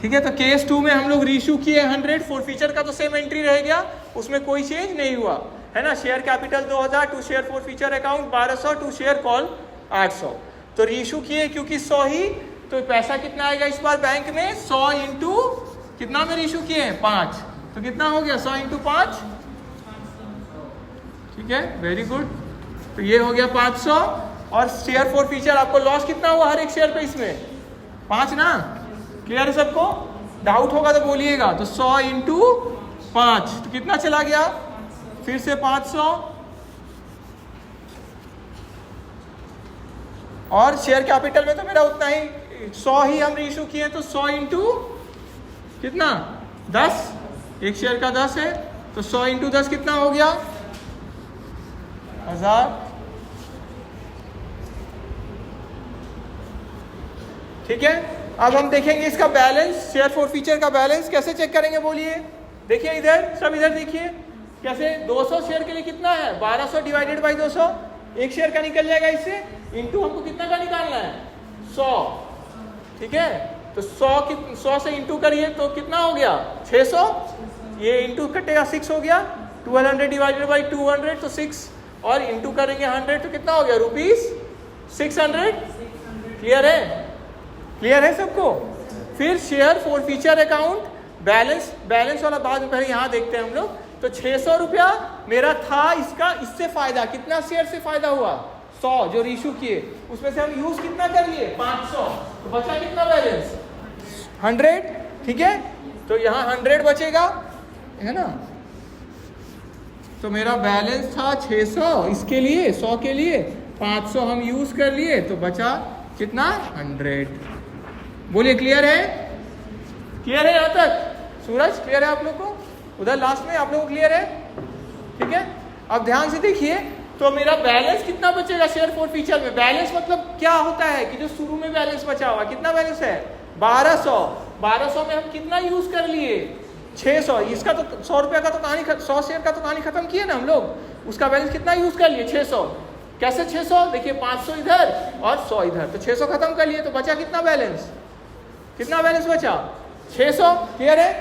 ठीक है, तो केस 2 में हम लोग रीइश्यू किए 100, फोरफीचर का तो सेम एंट्री रह गया, उसमें कोई चेंज नहीं हुआ है ना। Share capital 2000 to share forfeiture account 1200 to share call 800। तो रीइश्यू किए क्योंकि 100 ही, तो पैसा कितना आएगा इस बार बैंक में 100 इंटू कितना में रीइश्यू किए हैं 5, तो कितना हो गया 100 इंटू 5, ठीक है, वेरी गुड। तो ये हो गया 500। और शेयर फोरफीचर आपको लॉस कितना हुआ हर एक शेयर पे इसमें 5 ना, क्लियर है सबको? डाउट होगा तो बोलिएगा। तो 100 इंटू 5 तो कितना चला गया, फिर से 500। और शेयर कैपिटल में तो मेरा उतना ही 100 ही हम रीइश्यू किए, तो 100 इंटू कितना 10, एक शेयर का 10 है, तो 100 इंटू 10 कितना हो गया 1000। ठीक है, अब हम देखेंगे इसका बैलेंस, शेयर फोरफीचर का बैलेंस कैसे चेक करेंगे बोलिए। देखिए इधर, सब इधर देखिए कैसे। 200 शेयर के लिए कितना है 1200 डिवाइडेड बाई 200, एक शेयर का निकल जाएगा इससे, इंटू हमको कितना का निकालना है 100, ठीक है। तो 100 से इंटू करिए तो कितना हो गया 600, ये इंटू कटेगा 6 हो गया, 1200 डिवाइडेड बाई 200 तो 6, और इंटू करेंगे 100 तो कितना हो गया ₹600। क्लियर है, क्लियर है सबको? फिर शेयर फोरफीचर अकाउंट बैलेंस वाला बात पहले यहाँ देखते हैं हम लोग। तो 600 रुपया मेरा था इसका, इससे फायदा कितना शेयर से फायदा हुआ 100 जो रीइश्यू किए, उसमें से हम यूज कितना कर लिए 500, तो बचा कितना बैलेंस 100, ठीक है। तो यहाँ 100 बचेगा है ना, तो मेरा बैलेंस था 600 इसके लिए, 100 के लिए 500 हम यूज कर लिए, तो बचा कितना 100। बोलिए क्लियर है? क्लियर है यहाँ तक? सूरज क्लियर है आप लोग को? उधर लास्ट में आप लोग को क्लियर है? ठीक है, अब ध्यान से देखिए। तो मेरा बैलेंस कितना बचेगा शेयर फोरफीचर में? बैलेंस मतलब क्या होता है कि जो शुरू में बैलेंस बचा हुआ, कितना बैलेंस है 1200 में हम कितना यूज कर लिए 600, इसका तो 100 रुपया का तो कहानी, 100 शेयर का तो कहानी खत्म किए ना हम लोग, उसका बैलेंस कितना यूज कर लिए 600। कैसे 600? देखिए 500 इधर और 100 इधर, तो 600 खत्म कर लिए, तो बचा कितना बैलेंस, कितना बैलेंस बचा 600। क्लियर है?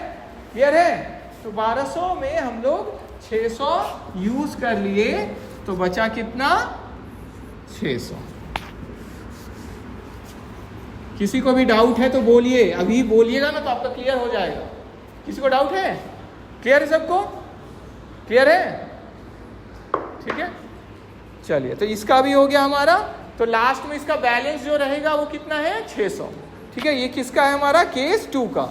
क्लियर है? तो 1200 में हम लोग 600 यूज कर लिए, तो बचा कितना 600। किसी को भी डाउट है तो बोलिए, अभी बोलिएगा ना तो आपका क्लियर हो जाएगा। किसी को डाउट है? क्लियर है सबको? क्लियर है? ठीक है, चलिए। तो इसका भी हो गया हमारा। तो लास्ट में इसका बैलेंस जो रहेगा वो कितना है 600, ठीक है। ये किसका है हमारा केस 2 का।